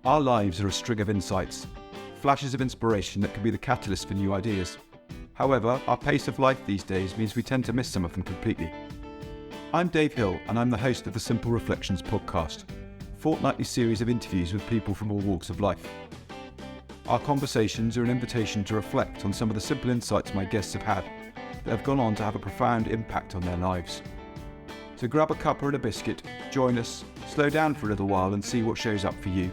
Our lives are a string of insights, flashes of inspiration that can be the catalyst for new ideas. However, our pace of life these days means we tend to miss some of them completely. I'm Dave Hill, and I'm the host of the Simple Reflections podcast, a fortnightly series of interviews with people from all walks of life. Our conversations are an invitation to reflect on some of the simple insights my guests have had that have gone on to have a profound impact on their lives. So grab a cuppa and a biscuit, join us, slow down for a little while and see what shows up for you.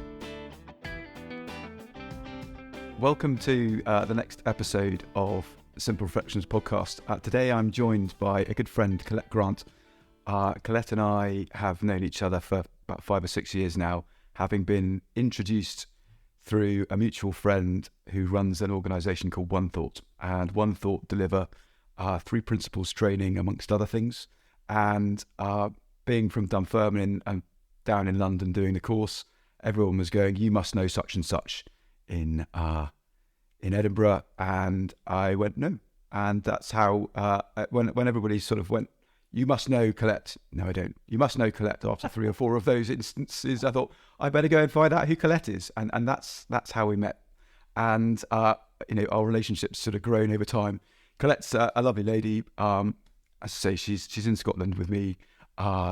Welcome to the next episode of the Simple Reflections podcast. Today I'm joined by a good friend, Colette Grant. Colette and I have known each other for about 5 or 6 years now, having been introduced through a mutual friend who runs an organisation called One Thought. And One Thought deliver 3 principles training, amongst other things. And being from Dunfermline and down in London doing the course, everyone was going, "You must know such and such in Edinburgh," and I went, "No." And that's how when everybody sort of went, "You must know Colette." "No, I don't." "You must know Colette." After 3 or 4 of those instances, I thought I better go and find out who Colette is, and that's how we met. And our relationship's sort of grown over time. Colette's a lovely lady. As I say, she's in Scotland with me.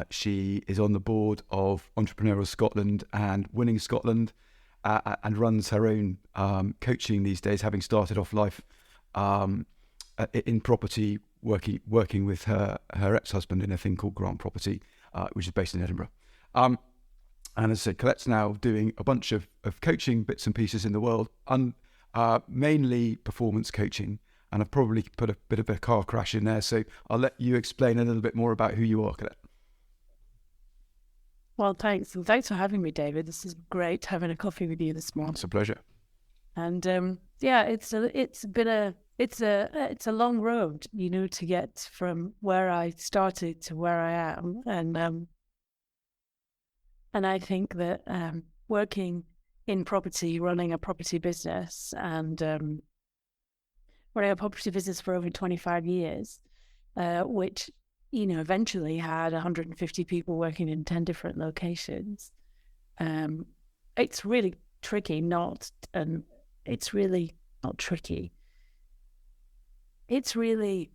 She is on the board of Entrepreneurial Scotland and Winning Scotland, and runs her own coaching these days, having started off life in property, working with her ex-husband in a thing called Grant Property, which is based in Edinburgh. And as I said, Colette's now doing a bunch of coaching bits and pieces in the world, mainly performance coaching. And I've probably put a bit of a car crash in there, so I'll let you explain a little bit more about who you are, Colette. Well, thanks. And thanks for having me, David. This is great having a coffee with you this morning. It's a pleasure. And it's a long road, to get from where I started to where I am. And I think that working in property, running a property business, and running a property business for over 25 years, which eventually had 150 people working in 10 different locations. It's really tricky, it's really not tricky. It's really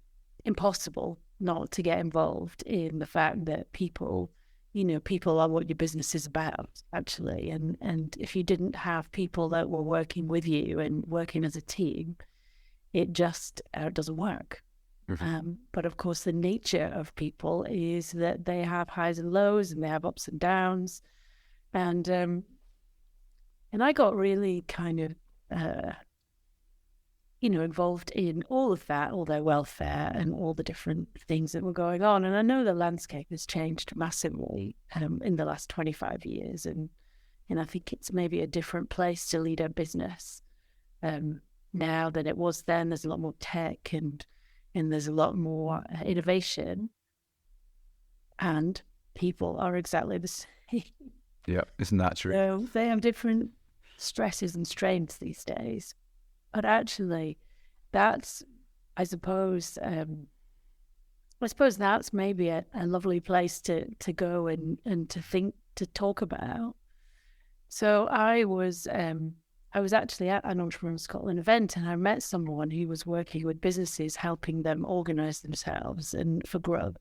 impossible not to get involved in the fact that people are what your business is about, actually. And if you didn't have people that were working with you and working as a team, it just doesn't work. Mm-hmm. But of course, the nature of people is that they have highs and lows, and they have ups and downs. And I got really kind of, involved in all of that, all their welfare and all the different things that were going on. And I know the landscape has changed massively in the last 25 years. And I think it's maybe a different place to lead a business now than it was then. There's a lot more tech and there's a lot more innovation, and people are exactly the same. Yeah, isn't that true? So they have different stresses and strains these days. But actually, that's, I suppose that's maybe a lovely place to go and to talk about. So I was actually at an Entrepreneurial Scotland event, and I met someone who was working with businesses, helping them organise themselves and for growth.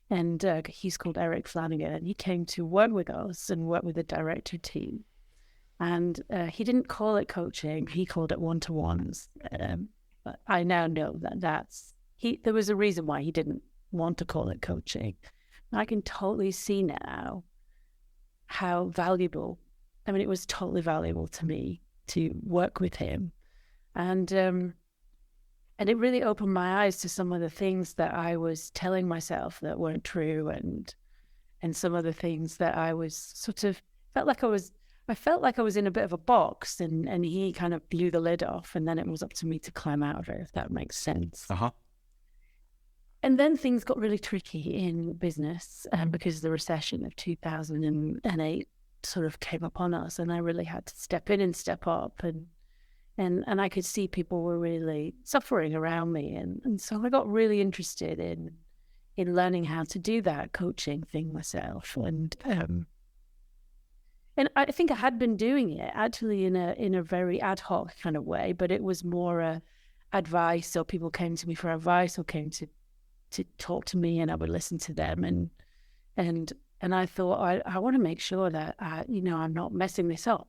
And he's called Eric Flanagan, and he came to work with us and work with the director team. And he didn't call it coaching; he called it one-to-ones. But I now know there was a reason why he didn't want to call it coaching. And I can totally see now how valuable. I mean, it was totally valuable to me to work with him, and it really opened my eyes to some of the things that I was telling myself that weren't true, and some of the things that I was sort of felt like I was in a bit of a box, and he kind of blew the lid off, and then it was up to me to climb out of it, if that makes sense. And then things got really tricky in business because the recession of 2008 sort of came upon us, and I really had to step in and step up, and I could see people were really suffering around me, and so I got really interested in learning how to do that coaching thing myself, and And I think I had been doing it actually in a very ad hoc kind of way, but it was more advice. So people came to me for advice or came to talk to me, and I would listen to them. And I thought I want to make sure that I'm not messing this up.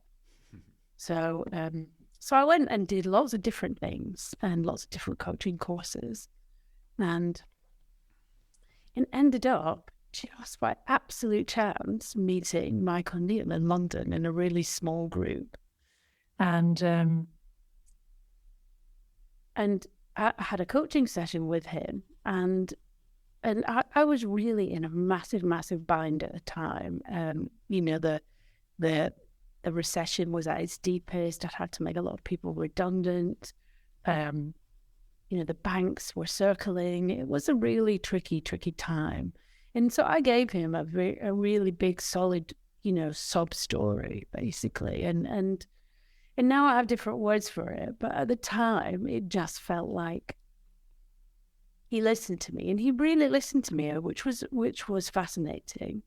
So so I went and did lots of different things and lots of different coaching courses, and ended up just by absolute chance meeting Michael Neal in London in a really small group. And I had a coaching session with him, and I was really in a massive bind at the time. The recession was at its deepest. I'd had to make a lot of people redundant. The banks were circling. It was a really tricky time. And so I gave him a really big, solid, sob story, basically. And now I have different words for it. But at the time, it just felt like he listened to me, and he really listened to me, which was fascinating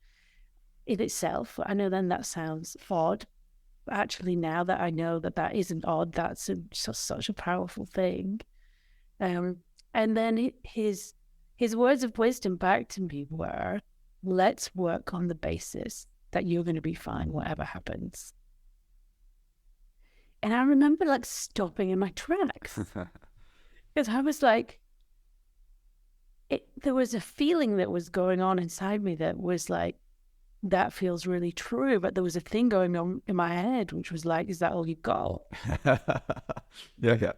in itself. I know then that sounds odd. But actually, now that I know that isn't odd, that's just such a powerful thing. And then his words of wisdom back to me were, let's work on the basis that you're going to be fine, whatever happens. And I remember stopping in my tracks because I was like, there was a feeling that was going on inside me that was like, that feels really true. But there was a thing going on in my head, which was like, is that all you got? Yeah.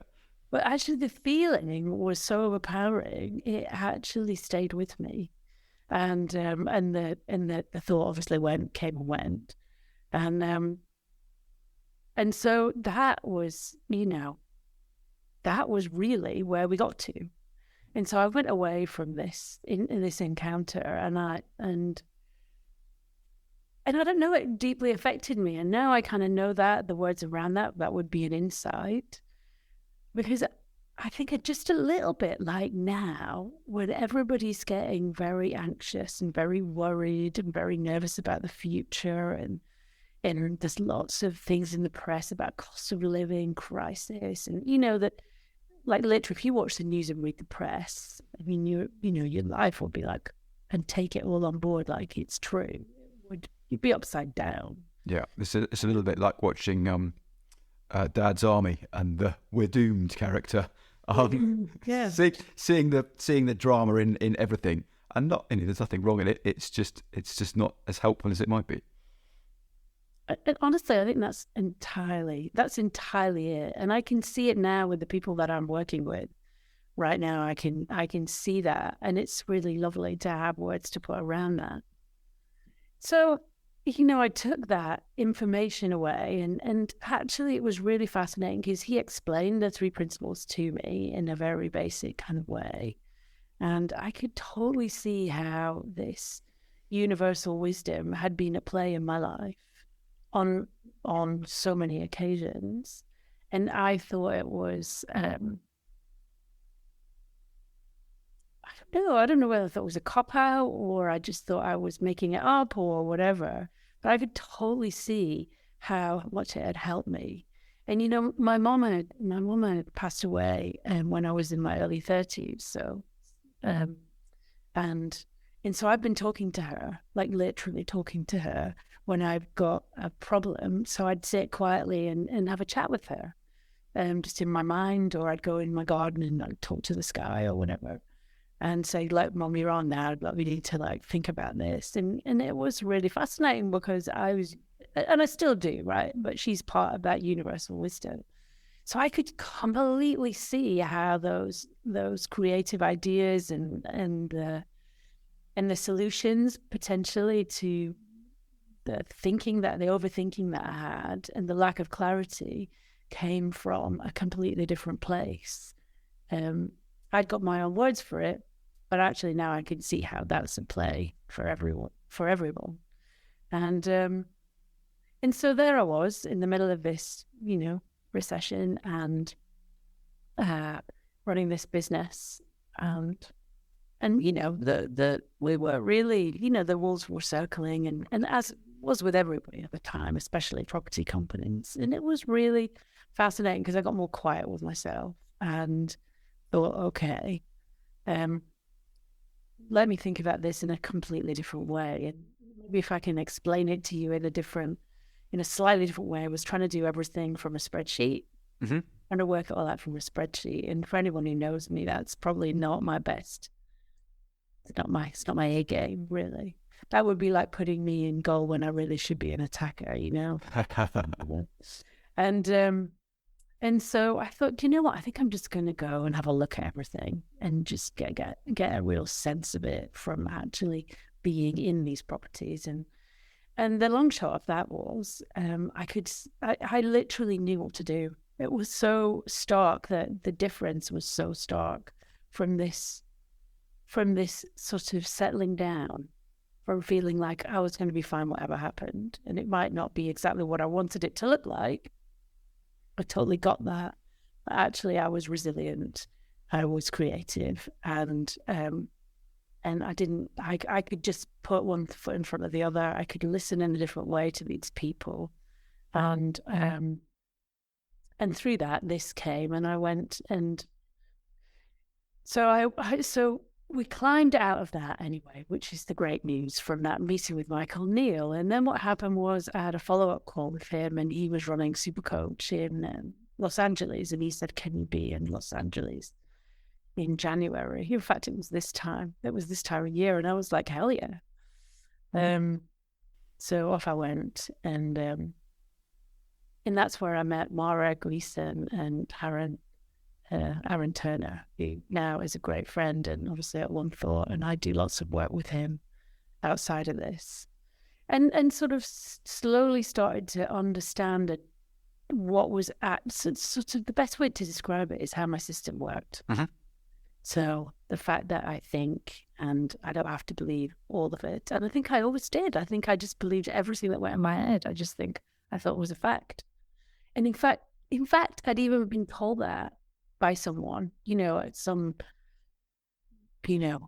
But actually the feeling was so overpowering, it actually stayed with me. And the thought obviously came and went. And so that was, that was really where we got to. And so I went away from this in this encounter, and I don't know, it deeply affected me. And now I kind of know that the words around that would be an insight. Because I think just a little bit like now, when everybody's getting very anxious and very worried and very nervous about the future, and there's lots of things in the press about cost of living crisis, and that, literally, if you watch the news and read the press, I mean, your life will be like, and take it all on board like it's true. You'd be upside down. Yeah, it's a little bit like watching Dad's Army and the "We're Doomed" character. Yeah, seeing the drama in everything, and not there's nothing wrong in it. It's just not as helpful as it might be. And honestly, I think that's entirely it. And I can see it now with the people that I'm working with right now. I can see that, and it's really lovely to have words to put around that. So, I took that information away, and actually it was really fascinating because he explained the 3 principles to me in a very basic kind of way. And I could totally see how this universal wisdom had been at play in my life on so many occasions. And I thought it was, I don't know whether I thought it was a cop-out or I just thought I was making it up or whatever, but I could totally see how much it had helped me. And my mom had passed away when I was in my early 30s. So, and so I've been talking to her, literally talking to her when I've got a problem. So I'd sit quietly and have a chat with her, just in my mind, or I'd go in my garden and I'd talk to the sky or whatever. And say, Mom, you're on now. We need to think about this. And it was really fascinating because I was, and I still do, right? But she's part of that universal wisdom. So I could completely see how those creative ideas and the solutions potentially to the overthinking that I had and the lack of clarity came from a completely different place. I'd got my own words for it, but actually now I can see how that's in play for everyone. And so there I was in the middle of this, recession and running this business, and we were really, the walls were circling, and as was with everybody at the time, especially property companies. And it was really fascinating because I got more quiet with myself and thought, okay, let me think about this in a completely different way. And maybe if I can explain it to you in a slightly different way. I was trying to do everything from a spreadsheet, trying to work it all out from a spreadsheet. And for anyone who knows me, that's probably not my best. It's not my A game, really. That would be like putting me in goal when I really should be an attacker, you know? And so I thought, you know what? I think I'm just going to go and have a look at everything and just get a real sense of it from actually being in these properties. And the long shot of that was, I literally knew what to do. It was so stark that the difference was so stark from this sort of settling down, from feeling like I was going to be fine whatever happened. And it might not be exactly what I wanted it to look like. I totally got that. But actually, I was resilient. I was creative, and I could just put one foot in front of the other. I could listen in a different way to these people, and through that, this came, and I went, and so so we climbed out of that anyway, which is the great news from that meeting with Michael Neal. And then what happened was I had a follow-up call with him, and he was running Supercoach in Los Angeles, and he said, "Can you be in Los Angeles in January?" In fact, it was this time of year, and I was like, hell yeah. So off I went, and that's where I met Mara Gleason and Aaron Turner, who now is a great friend and obviously at One Thought, and I do lots of work with him outside of this, and sort of slowly started to understand what was sort of the best way to describe it is how my system worked. So the fact that I think, and I don't have to believe all of it, and I think I always did. I think I just believed everything that went in my head. I thought was a fact. And in fact, I'd even been told that by someone, at some, dinner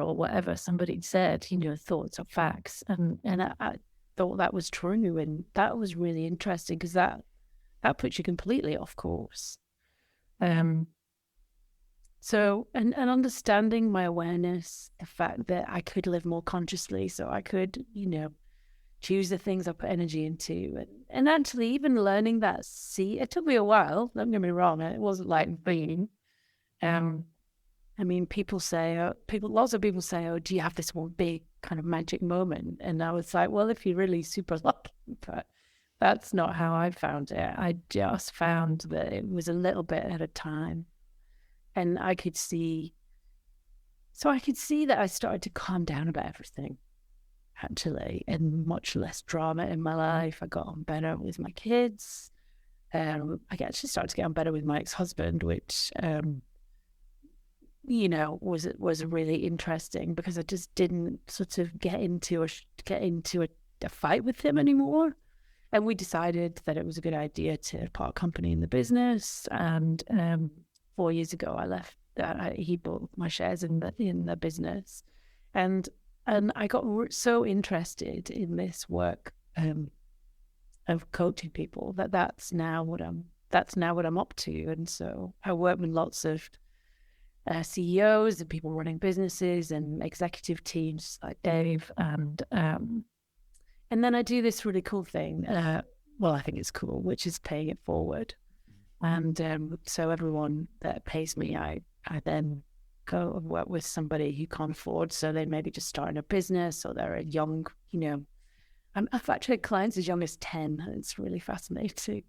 or whatever, somebody said, thoughts are facts. And I thought that was true. And that was really interesting because that puts you completely off course. So, and understanding my awareness, the fact that I could live more consciously, so I could, choose the things I put energy into. And actually even learning that, it took me a while, don't get me wrong, it wasn't like being. I mean, lots of people say, oh, do you have this one big kind of magic moment? And I was like, well, if you're really super lucky, but that's not how I found it. I just found that it was a little bit at a time. And I could see that I started to calm down about everything, actually, and much less drama in my life. I got on better with my kids. I actually started to get on better with my ex-husband, which, was really interesting because I just didn't sort of get into a fight with him anymore. And we decided that it was a good idea to part company in the business. And 4 years ago, I left. He bought my shares in the business, and I got so interested in this work of coaching people that's now what I'm up to. And so I work with lots of CEOs and people running businesses and executive teams like Dave, and then I do this really cool thing. Well, I think it's cool, which is paying it forward. And so everyone that pays me, I then go and work with somebody who can't afford. So they maybe just starting a business, or they're a young, I've actually had clients as young as 10. It's really fascinating.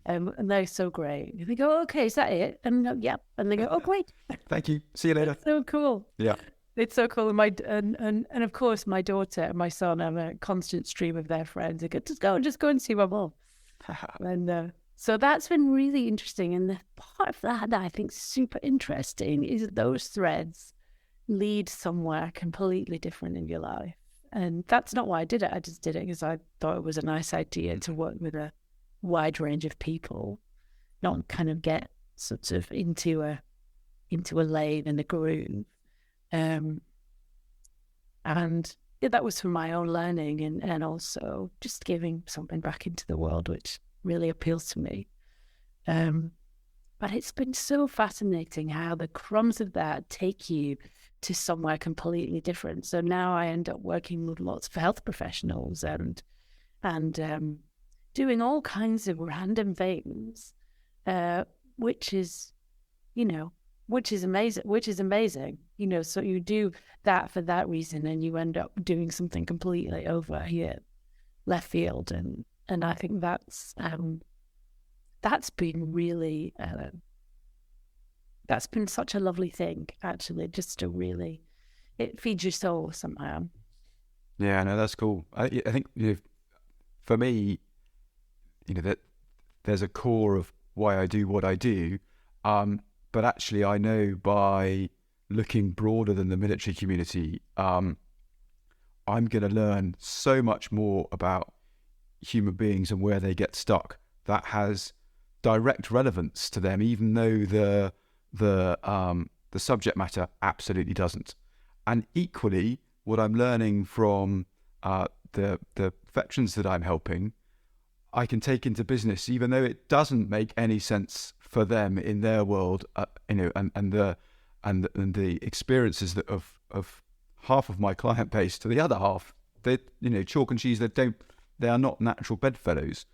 And they're so great. They go, okay, is that it? And I go, yep. And they go, oh, great. Thank you. See you later. It's so cool. Yeah. It's so cool. And of course, my daughter and my son have a constant stream of their friends. They go, just go and see my mom. And so that's been really interesting. And the part of that I think is super interesting is those threads lead somewhere completely different in your life. And that's not why I did it. I just did it because I thought it was a nice idea to work with a wide range of people, not kind of get sort of into a lane and a groove. And that was for my own learning and also just giving something back into the world, which really appeals to me. But it's been so fascinating how the crumbs of that take you to somewhere completely different. So now I end up working with lots of health professionals and doing all kinds of random things, which is amazing. So you do that for that reason, and you end up doing something completely over here, left field, and I think that's been really that's been such a lovely thing, actually, just to really, it feeds your soul somehow. Yeah, no, that's cool. I think for me, that there's a core of why I do what I do, but actually I know by looking broader than the military community, I'm going to learn so much more about human beings and where they get stuck that has direct relevance to them, even though the subject matter absolutely doesn't. And equally, what I'm learning from the veterans that I'm helping, I can take into business, even though it doesn't make any sense for them in their world, and the experiences that of half of my client base to the other half, they chalk and cheese. They are not natural bedfellows,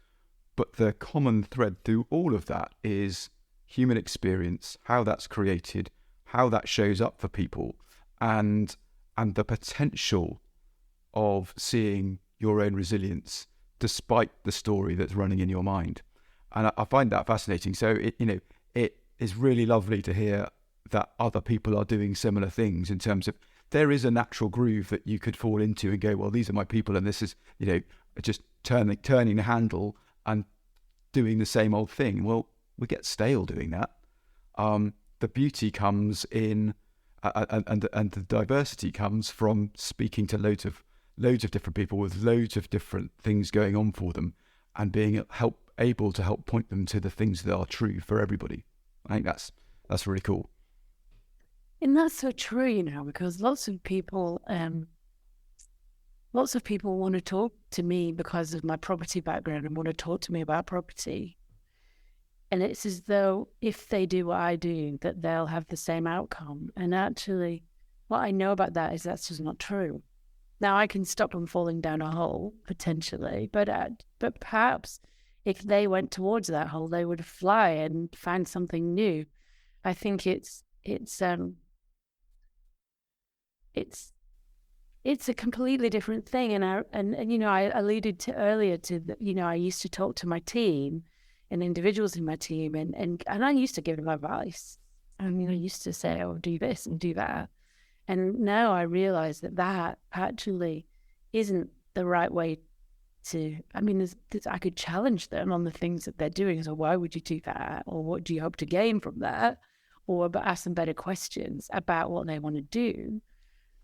but the common thread through all of that is human experience, how that's created, how that shows up for people, and the potential of seeing your own resilience despite the story that's running in your mind. And I find that fascinating. So it is really lovely to hear that other people are doing similar things, in terms of there is a natural groove that you could fall into and go, well, these are my people, and this is just turning the handle and doing the same old thing. Well, we get stale doing that. The beauty comes in, and the diversity comes from speaking to loads of different people with loads of different things going on for them, and being able to help point them to the things that are true for everybody. I think that's really cool. And that's so true, because lots of people want to talk to me because of my property background and want to talk to me about property. And it's as though if they do what I do, that they'll have the same outcome. And actually, what I know about that is that's just not true. Now, I can stop them falling down a hole, potentially, but perhaps if they went towards that hole, they would fly and find something new. I think it's a completely different thing. And I alluded to earlier to I used to talk to my team and individuals in my team, and I used to give them advice. I used to say, oh, do this and do that. And now I realize that actually isn't the right way to, I could challenge them on the things that they're doing. So why would you do that? Or what do you hope to gain from that? Or ask them better questions about what they want to do.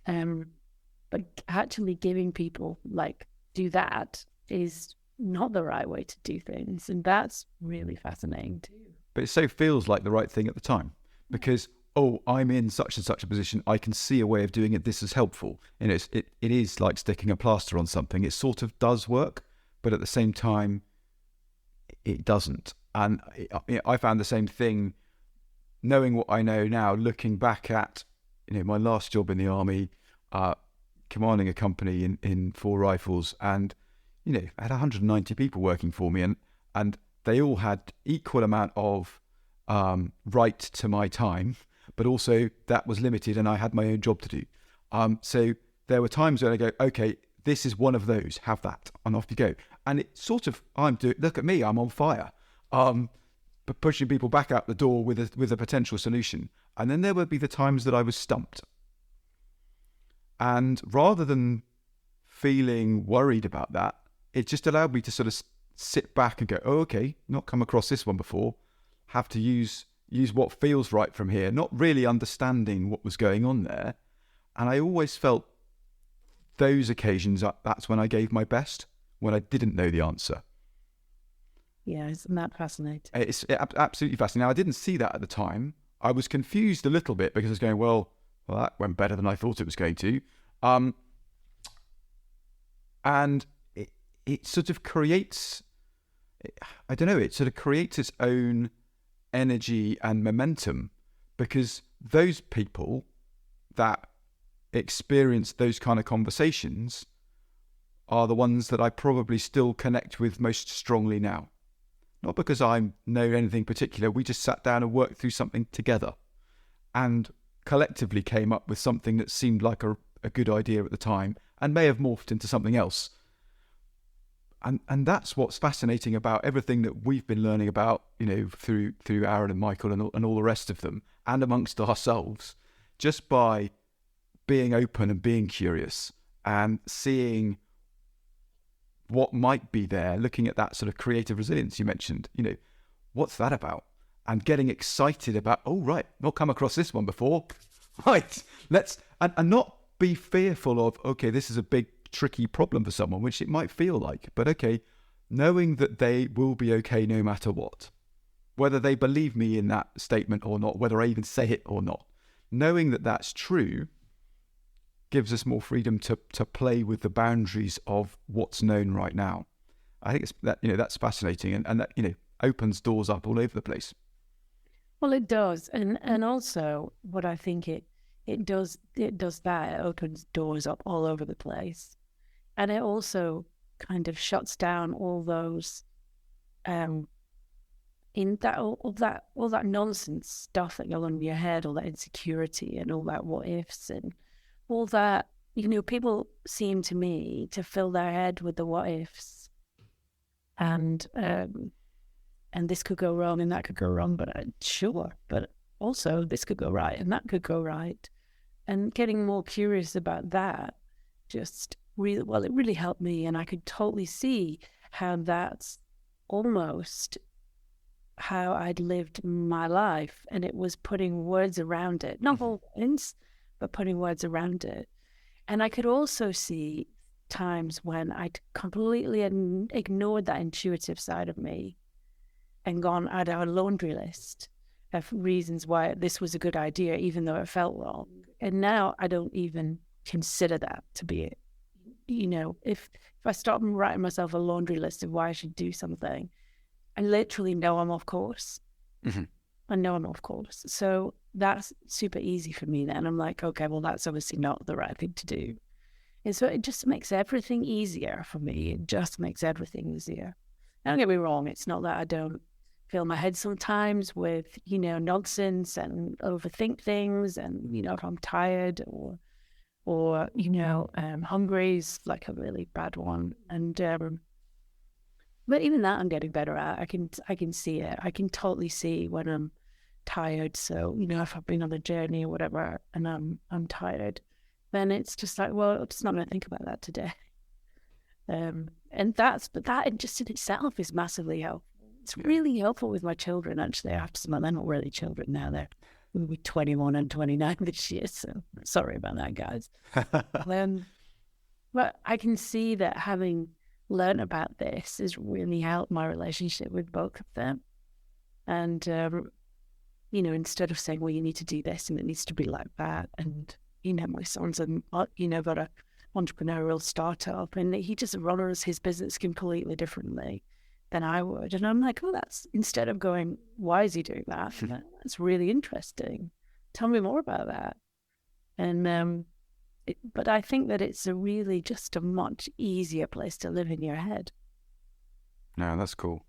But actually giving people, do that is not the right way to do things. And that's really fascinating too. But it so feels like the right thing at the time, because, I'm in such and such a position, I can see a way of doing it, this is helpful. It is like sticking a plaster on something. It sort of does work, but at the same time, it doesn't. And I found the same thing, knowing what I know now, looking back at my last job in the army, commanding a company in 4 rifles, and I had 190 people working for me, and they all had equal amount of right to my time, but also that was limited, and I had my own job to do. So there were times when I go, okay, this is one of those, have that, and off you go. And it sort of, look at me, I'm on fire, but pushing people back out the door with a potential solution. And then there would be the times that I was stumped. And rather than feeling worried about that, it just allowed me to sort of sit back and go, oh, okay, not come across this one before, have to use what feels right from here, not really understanding what was going on there. And I always felt those occasions, that's when I gave my best, when I didn't know the answer. Yeah, isn't that fascinating? It's absolutely fascinating. Now, I didn't see that at the time. I was confused a little bit because I was going, well, that went better than I thought it was going to. And it sort of creates, I don't know, it sort of creates its own energy and momentum, because those people that experience those kind of conversations are the ones that I probably still connect with most strongly now. Not because I know anything particular, we just sat down and worked through something together and collectively came up with something that seemed like a good idea at the time and may have morphed into something else. And that's what's fascinating about everything that we've been learning about, through Aaron and Michael and all the rest of them, and amongst ourselves, just by being open and being curious and seeing what might be there, looking at that sort of creative resilience you mentioned, what's that about? And getting excited about, oh, right, not come across this one before. Right, and not be fearful of, okay, this is a big, tricky problem for someone, which it might feel like, but okay, knowing that they will be okay no matter what, whether they believe me in that statement or not, whether I even say it or not, knowing that that's true gives us more freedom to play with the boundaries of what's known right now. I think it's that, that's fascinating, and that, opens doors up all over the place. Well, it does, and also what I think it does that, it opens doors up all over the place. And it also kind of shuts down all those, all that nonsense stuff that goes on in your head, all that insecurity and all that what ifs and all that. People seem to me to fill their head with the what ifs, and this could go wrong and that could go wrong, but also this could go right and that could go right, and getting more curious about that just. It really helped me, and I could totally see how that's almost how I'd lived my life, and it was putting words around it, not all things, but putting words around it. And I could also see times when I'd completely ignored that intuitive side of me and gone, I'd have a laundry list of reasons why this was a good idea, even though it felt wrong. And now I don't even consider that to be it. If I stop writing myself a laundry list of why I should do something, I literally know I'm off course. Mm-hmm. I know I'm off course. So that's super easy for me then. I'm like, okay, well, that's obviously not the right thing to do. And so it just makes everything easier for me. It just makes everything easier. Don't get me wrong. It's not that I don't fill my head sometimes with, nonsense and overthink things. And, if I'm tired or hungry is like a really bad one. And but even that I'm getting better at. I can see it. I can totally see when I'm tired. So, if I've been on a journey or whatever and I'm tired, then it's just like, well, I'm just not going to think about that today. And that just in itself is massively helpful. It's really helpful with my children, actually. I have to say, they're not really children now. They're 21 and 29 this year, so sorry about that, guys. But I can see that having learned about this has really helped my relationship with both of them. And, instead of saying, well, you need to do this and it needs to be like that. And, my son's got a entrepreneurial startup and he just runs his business completely differently than I would. And I'm like, oh, that's, instead of going, why is he doing that? That's really interesting. Tell me more about that. And, but I think that it's just a much easier place to live in your head. No, that's cool.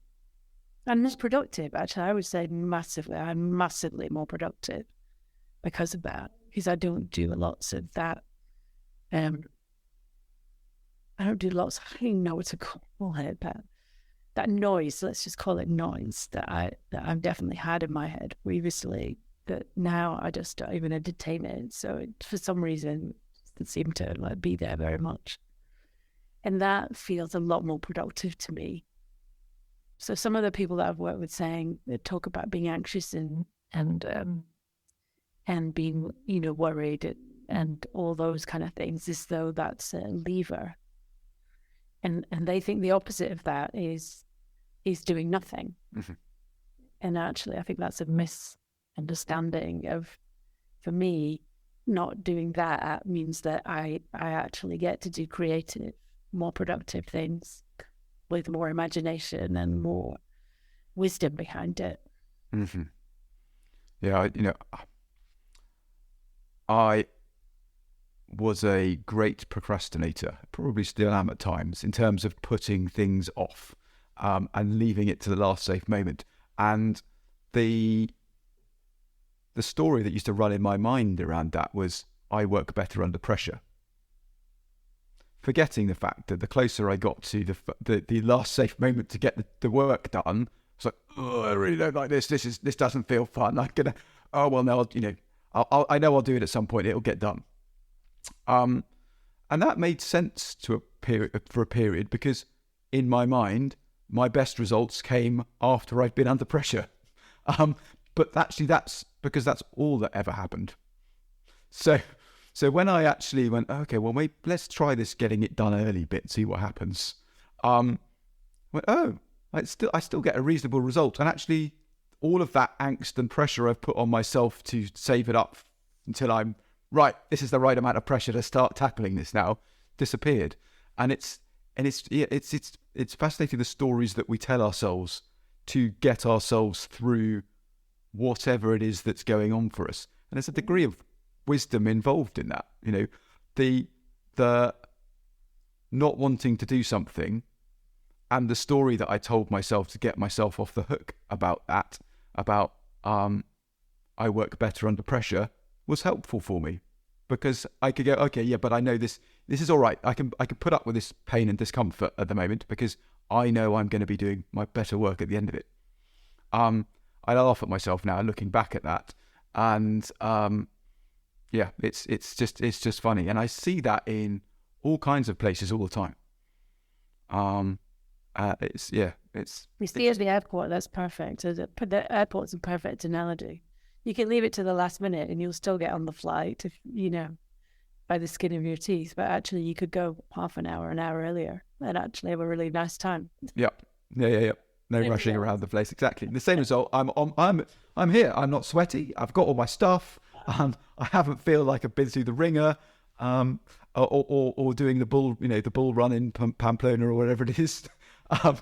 And it's productive, actually. I would say massively. I'm massively more productive because of that. Because I don't do lots of that. I don't do lots. I don't even know what to call it, but that noise, let's just call it noise, that I've definitely had in my head previously, that now I just don't even entertain it. So for some reason, it doesn't seem to be there very much. And that feels a lot more productive to me. So some of the people that I've worked with they talk about being anxious and being, worried and all those kind of things, as though that's a lever. And they think the opposite of that is doing nothing. Mm-hmm. And actually, I think that's a misunderstanding of, for me, not doing that means that I actually get to do creative more productive things with more imagination and more wisdom behind it. Mm-hmm. Yeah, I was a great procrastinator, probably still am at times, in terms of putting things off and leaving it to the last safe moment. And the story that used to run in my mind around that was, I work better under pressure. Forgetting the fact that the closer I got to the last safe moment to get the work done, it's like, oh, I really don't like this. This doesn't feel fun. I'm gonna, oh well, no, I know I'll do it at some point. It'll get done. And that made sense for a period, because in my mind, my best results came after I've been under pressure. But actually, that's because that's all that ever happened. So when I actually went, okay, well, maybe let's try this getting it done early bit and see what happens. I still get a reasonable result. And actually, all of that angst and pressure I've put on myself to save it up until I'm right, this is the right amount of pressure to start tackling this now, disappeared. And it's fascinating, the stories that we tell ourselves to get ourselves through whatever it is that's going on for us. And there's a degree of wisdom involved in that. The not wanting to do something, and the story that I told myself to get myself off the hook about I work better under pressure, was helpful for me, because I could go, okay, yeah, but I know this is all right. I can put up with this pain and discomfort at the moment, because I know I'm going to be doing my better work at the end of it. I laugh at myself now looking back at that, and yeah, it's just funny, and I see that in all kinds of places all the time. We see at the airport. That's perfect. The airport's a perfect analogy. You can leave it to the last minute and you'll still get on the flight, by the skin of your teeth. But actually, you could go half an hour earlier and actually have a really nice time. Yeah. No rushing around the place. Exactly. The same result. I'm here. I'm not sweaty. I've got all my stuff. I haven't feel like I've been through the ringer, or doing the bull run in Pamplona or whatever it is. I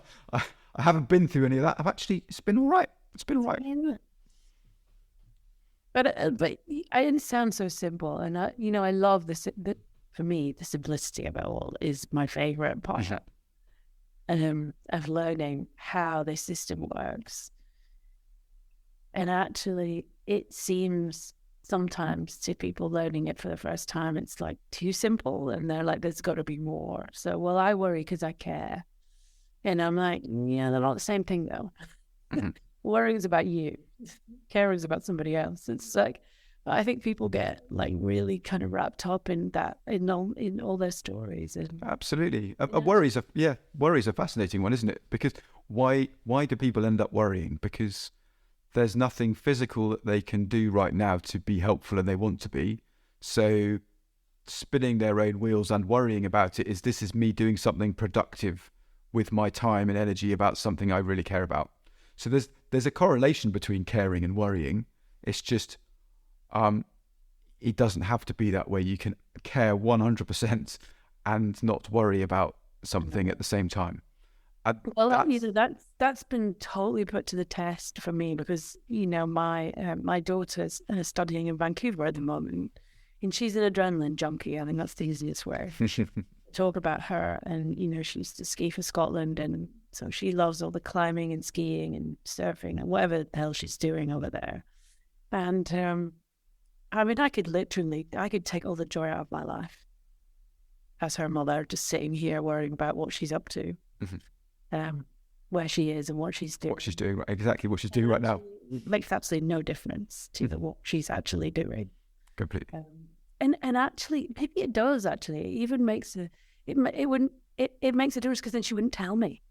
haven't been through any of that. It's been all right. But it sounds so simple, and I love this. For me, the simplicity of it all is my favorite part of learning how this system works. And actually, it seems sometimes to people learning it for the first time, it's like too simple, and they're like, "There's got to be more." So, well, I worry because I care, and I'm like, "Yeah, they're not the same thing, though." Worrying is about you. Caring is about somebody else. It's like, I think people get like really kind of wrapped up in that, in all their stories. And absolutely, worry's a fascinating one, isn't it? Because why do people end up worrying? Because there's nothing physical that they can do right now to be helpful, and they want to be. So spinning their own wheels and worrying about it this is me doing something productive with my time and energy about something I really care about. So there's a correlation between caring and worrying. It's just, it doesn't have to be that way. You can care 100% and not worry about something at the same time. That's been totally put to the test for me, because my daughter's studying in Vancouver at the moment, and she's an adrenaline junkie. I think that's the easiest way to talk about her. And she used to ski for Scotland, and so she loves all the climbing and skiing and surfing and whatever the hell she's doing over there. And I could take all the joy out of my life as her mother, just sitting here worrying about what she's up to, where she is and what she's doing. What she's doing, exactly what she's doing right now. It makes absolutely no difference to what she's actually doing. Completely. And actually, maybe it does. Actually, it even makes it makes a difference, because then she wouldn't tell me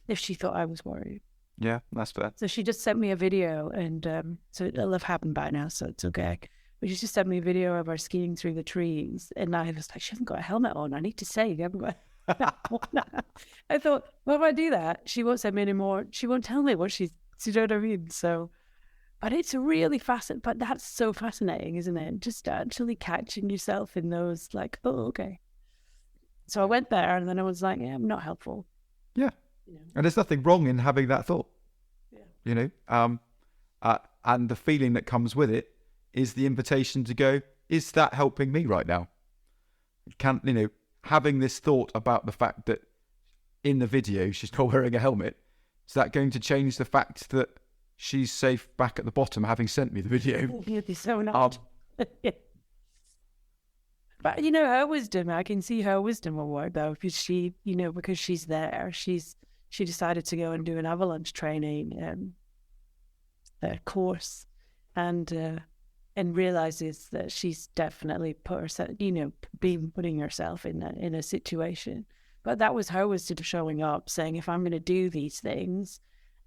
if she thought I was worried. Yeah, that's fair. So she just sent me a video, and so it'll have happened by now, so it's okay. But she just sent me a video of her skiing through the trees, and I was like, she hasn't got a helmet on. I need to save. You haven't got a helmet on. I thought, well, if I do that, she won't send me anymore. She won't tell me what she's. You know what I mean? So, but it's really fascinating. But that's so fascinating, isn't it? Just actually catching yourself in those, like, oh, okay. So I went there, and then I was like, yeah, I'm not helpful. Yeah. You know? And there's nothing wrong in having that thought. Yeah. You know, and the feeling that comes with it is the invitation to go, is that helping me right now? Having this thought about the fact that in the video she's not wearing a helmet, is that going to change the fact that she's safe back at the bottom, having sent me the video? You'd be so nice. But her wisdom, I can see her wisdom will work though, because because she's there, she decided to go and do an avalanche training course, and realizes that she's definitely put herself, putting herself in a situation. But that was her wisdom showing up, saying, if I'm going to do these things,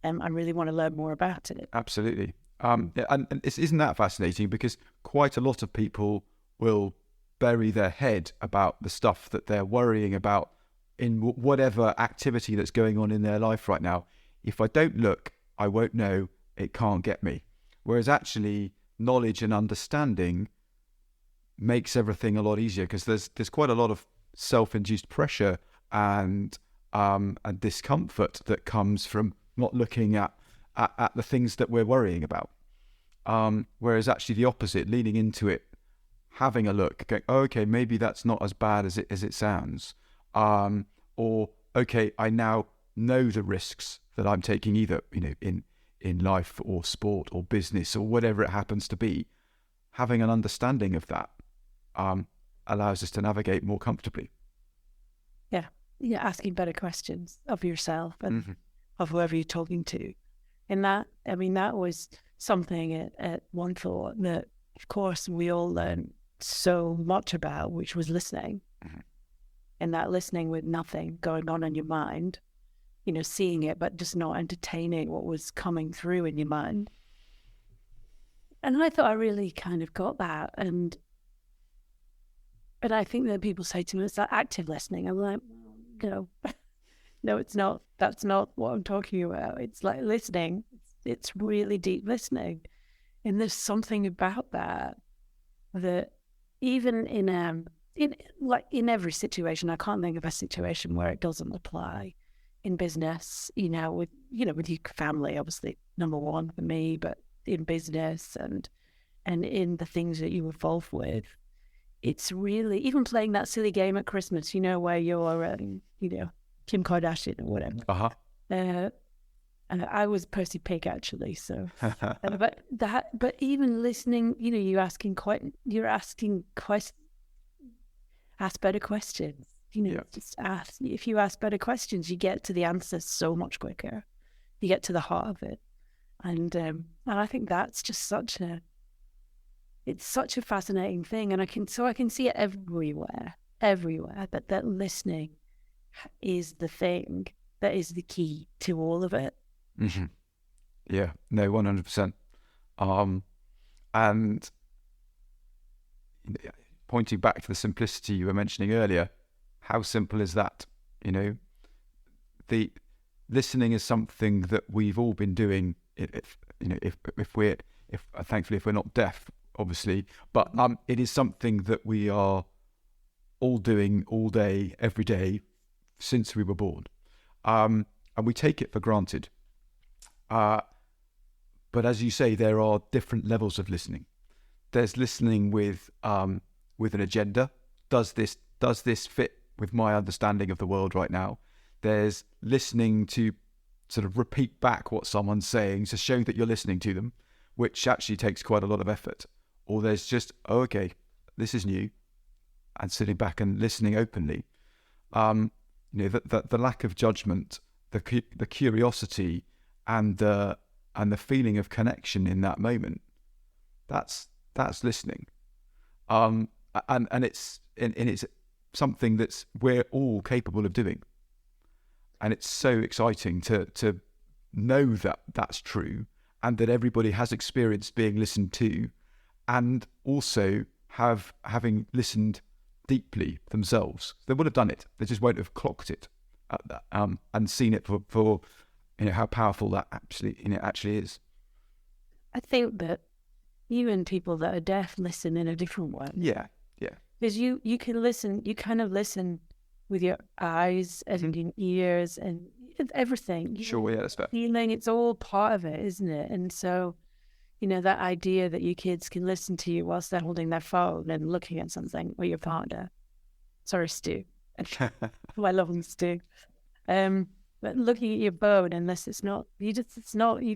I really want to learn more about it. Absolutely. And isn't that fascinating? Because quite a lot of people will bury their head about the stuff that they're worrying about in whatever activity that's going on in their life right now. If I don't look, I won't know, it can't get me. Whereas actually knowledge and understanding makes everything a lot easier, because there's quite a lot of self-induced pressure and discomfort that comes from not looking at the things that we're worrying about. Whereas actually the opposite, leaning into it, having a look, going, oh, okay, maybe that's not as bad as it sounds. Or, okay, I now know the risks that I'm taking, either, in life or sport or business or whatever it happens to be. Having an understanding of that allows us to navigate more comfortably. Yeah. Yeah, asking better questions of yourself and of whoever you're talking to. And that was something at One Thought that, of course, we all learned so much about, which was listening. And that listening with nothing going on in your mind, seeing it, but just not entertaining what was coming through in your mind. And I thought I really kind of got that. But I think that people say to me, it's like active listening. I'm like, no, it's not. That's not what I'm talking about. It's like listening. It's really deep listening. And there's something about that even in every situation, I can't think of a situation where it doesn't apply. In business, with your family, obviously number one for me, but in business and in the things that you involve with, it's really, even playing that silly game at Christmas, where you're Kim Kardashian or whatever. And I was Percy Pig, actually. So, but even listening, ask better questions. Just ask. If you ask better questions, you get to the answer so much quicker. You get to the heart of it, and I think that's just it's such a fascinating thing, and I can see it everywhere. That listening is the thing that is the key to all of it. Yeah, no, 100%. And pointing back to the simplicity you were mentioning earlier, how simple is that? The listening is something that we've all been doing. Thankfully, if we're not deaf, obviously, but it is something that we are all doing all day, every day, since we were born, and we take it for granted. But as you say, there are different levels of listening. There's listening with an agenda. Does this fit with my understanding of the world right now? There's listening to sort of repeat back what someone's saying to show that you're listening to them, which actually takes quite a lot of effort. Or there's just, oh, okay, this is new, and sitting back and listening openly. The lack of judgment, the curiosity, and the feeling of connection in that moment. That's listening. And it's something that's we're all capable of doing. And it's so exciting to know that that's true, and that everybody has experienced being listened to, and also having listened deeply themselves. They would have done it. They just won't have clocked it at that, and seen it for how powerful that actually is. I think that even people that are deaf listen in a different way. Yeah. Because you can listen, you kind of listen with your eyes and your ears and everything. Sure, yeah, that's fair. Feeling, it's all part of it, isn't it? And so, that idea that your kids can listen to you whilst they're holding their phone and looking at something, or your partner. Sorry, Stu. I love him, Stu. But looking at your phone, unless you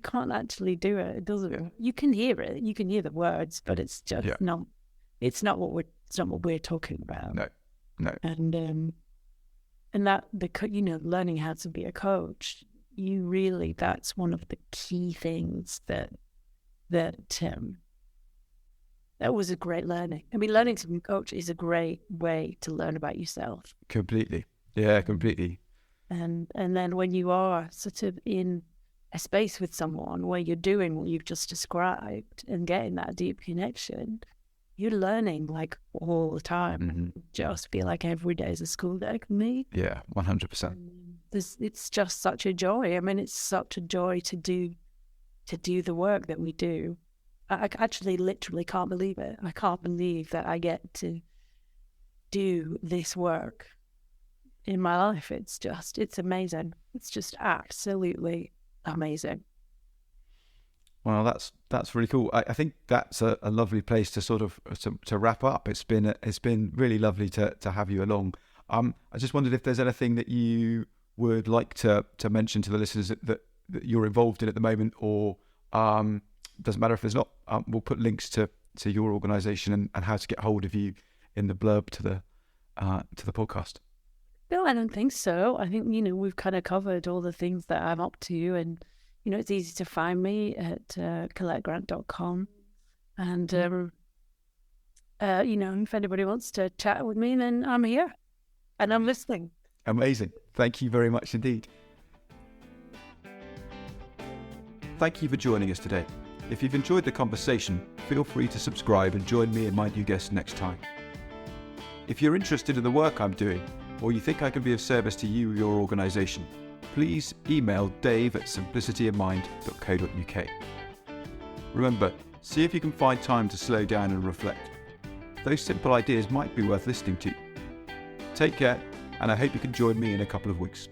can't actually do it. It doesn't. You can hear it. You can hear the words, but it's just not. It's not what we're talking about. No. And that learning how to be a coach, that's one of the key things that was a great learning. I mean, learning to be a coach is a great way to learn about yourself. Completely. Yeah, completely. And then when you are sort of in a space with someone where you're doing what you've just described and getting that deep connection, you're learning like all the time. Mm-hmm. Just feel like every day is a school day for me. Yeah, 100%. It's just such a joy. I mean, it's such a joy to do the work that we do. I actually literally can't believe it. I can't believe that I get to do this work in my life. It's amazing. It's just absolutely amazing. Well, that's really cool. I think that's a lovely place to sort of to wrap up. It's been really lovely to have you along. I just wondered if there's anything that you would like to mention to the listeners that you're involved in at the moment, or doesn't matter if there's not. We'll put links to your organisation and how to get hold of you in the blurb to the podcast. No, I don't think so. I think we've kind of covered all the things that I'm up to, and it's easy to find me at ColetteGrant.com. And if anybody wants to chat with me, then I'm here and I'm listening. Amazing. Thank you very much indeed. Thank you for joining us today. If you've enjoyed the conversation, feel free to subscribe and join me and my new guest next time. If you're interested in the work I'm doing, or you think I can be of service to you or your organisation, please email dave@simplicityofmind.co.uk. Remember, see if you can find time to slow down and reflect. Those simple ideas might be worth listening to. Take care, and I hope you can join me in a couple of weeks.